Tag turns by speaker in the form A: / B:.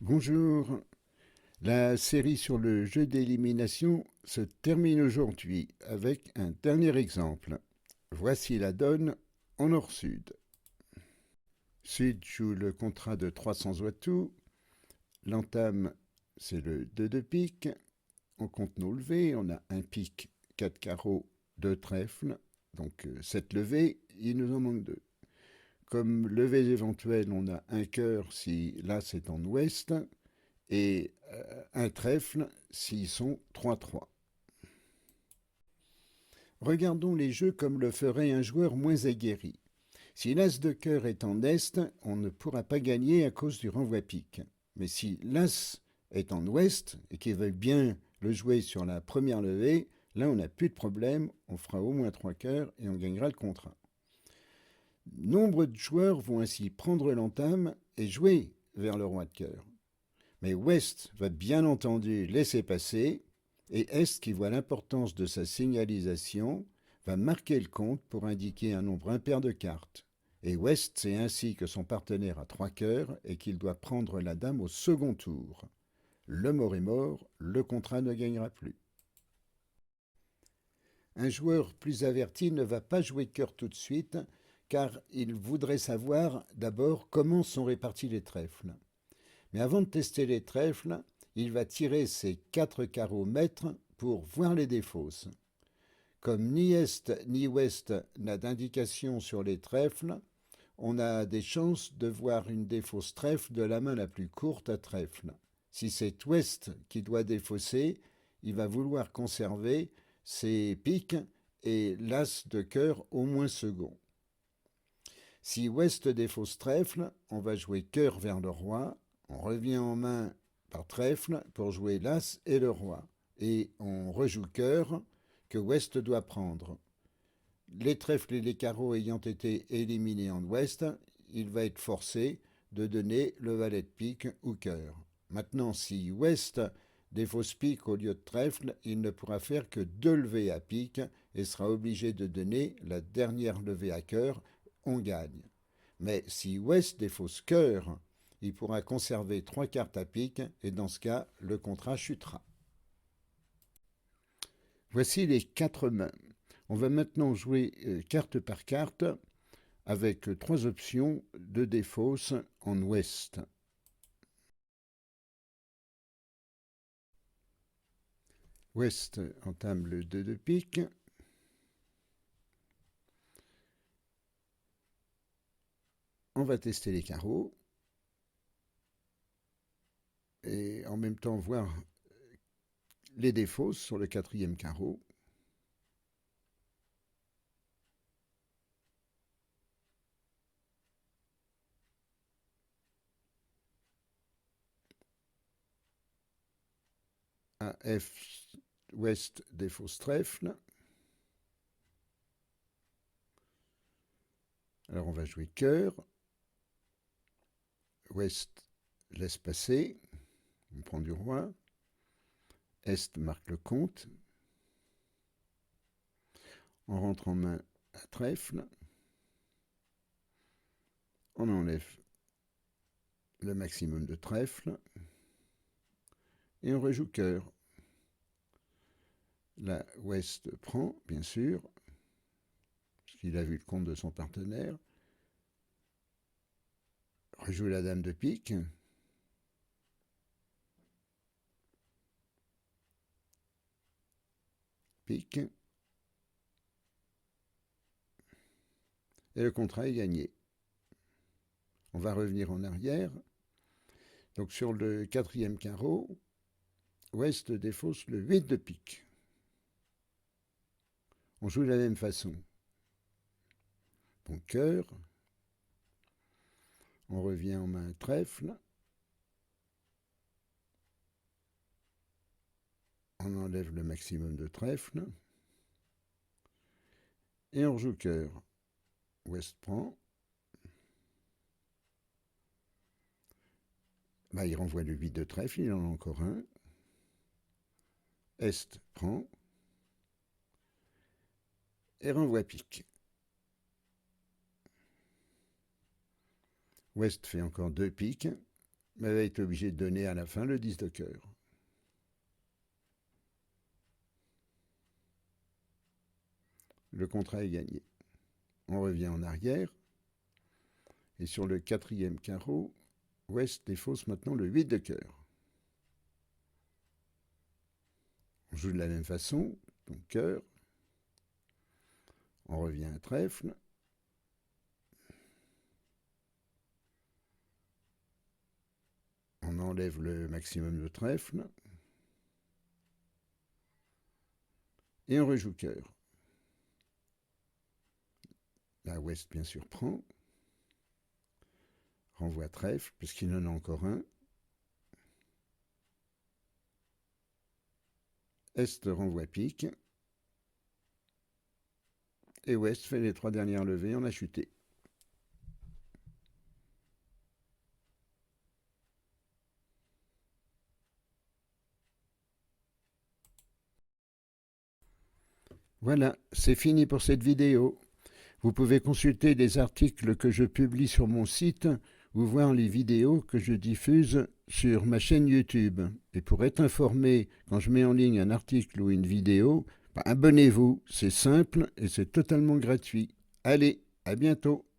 A: Bonjour. La série sur le jeu d'élimination se termine aujourd'hui avec un dernier exemple. Voici la donne en nord-sud. Sud joue le contrat de 300 Ouatou. L'entame, c'est le 2 de pique. On compte nos levées. On a un pique, 4 carreaux, 2 trèfles. Donc 7 levées. Il nous en manque 2. Comme levées éventuelles, on a un cœur si l'as est en ouest et un trèfle s'ils sont 3-3. Regardons les jeux comme le ferait un joueur moins aguerri. Si l'as de cœur est en est, on ne pourra pas gagner à cause du renvoi-pique. Mais si l'as est en ouest et qu'il veut bien le jouer sur la première levée, là on n'a plus de problème, on fera au moins 3 cœurs et on gagnera le contrat. Nombre de joueurs vont ainsi prendre l'entame et jouer vers le roi de cœur. Mais ouest va bien entendu laisser passer, et est, qui voit l'importance de sa signalisation, va marquer le compte pour indiquer un nombre impair de cartes. Et ouest sait ainsi que son partenaire a 3 cœurs et qu'il doit prendre la dame au second tour. Le mort est mort, le contrat ne gagnera plus. Un joueur plus averti ne va pas jouer cœur tout de suite, car il voudrait savoir d'abord comment sont répartis les trèfles. Mais avant de tester les trèfles, il va tirer ses 4 carreaux maîtres pour voir les défausses. Comme ni est ni ouest n'a d'indication sur les trèfles, on a des chances de voir une défausse trèfle de la main la plus courte à trèfle. Si c'est ouest qui doit défausser, il va vouloir conserver ses piques et l'as de cœur au moins second. Si ouest défausse trèfle, on va jouer cœur vers le roi. On revient en main par trèfle pour jouer l'as et le roi. Et on rejoue cœur que ouest doit prendre. Les trèfles et les carreaux ayant été éliminés en ouest, il va être forcé de donner le valet de pique ou cœur. Maintenant, si ouest défausse pique au lieu de trèfle, il ne pourra faire que 2 levées à pique et sera obligé de donner la dernière levée à cœur. On gagne. Mais si ouest défausse cœur, il pourra conserver 3 cartes à pique et dans ce cas, le contrat chutera. Voici les 4 mains. On va maintenant jouer carte par carte avec 3 options de défausse en ouest. Ouest entame le 2 de pique. On va tester les carreaux et en même temps voir les défausses sur le 4e carreau. A, F, ouest défausse trèfle. Alors on va jouer cœur. Ouest laisse passer. On prend du roi. Est marque le compte. On rentre en main à trèfle. On enlève le maximum de trèfle. Et on rejoue cœur. La ouest prend, bien sûr, parce qu'il a vu le compte de son partenaire. Rejoue la dame de pique. Pique. Et le contrat est gagné. On va revenir en arrière. Donc sur le 4e carreau, ouest défausse le 8 de pique. On joue de la même façon. Bon cœur. On revient en main trèfle. On enlève le maximum de trèfle. Et on joue cœur. Ouest prend. Bah, il renvoie le 8 de trèfle, il en a encore un. Est prend. Et renvoie pique. Ouest fait encore 2 piques. mais va être obligé de donner à la fin le 10 de cœur. Le contrat est gagné. On revient en arrière. Et sur le quatrième carreau, Ouest défausse maintenant le 8 de cœur. On joue de la même façon, donc cœur. On revient à trèfle. On enlève le maximum de trèfle. Et on rejoue cœur. La Ouest, bien sûr, prend. Renvoie trèfle, puisqu'il en a encore un. Est renvoie pique. Et Ouest fait les 3 dernières levées, on a chuté. Voilà, c'est fini pour cette vidéo. Vous pouvez consulter les articles que je publie sur mon site ou voir les vidéos que je diffuse sur ma chaîne YouTube. Et pour être informé quand je mets en ligne un article ou une vidéo, abonnez-vous, c'est simple et c'est totalement gratuit. Allez, à bientôt.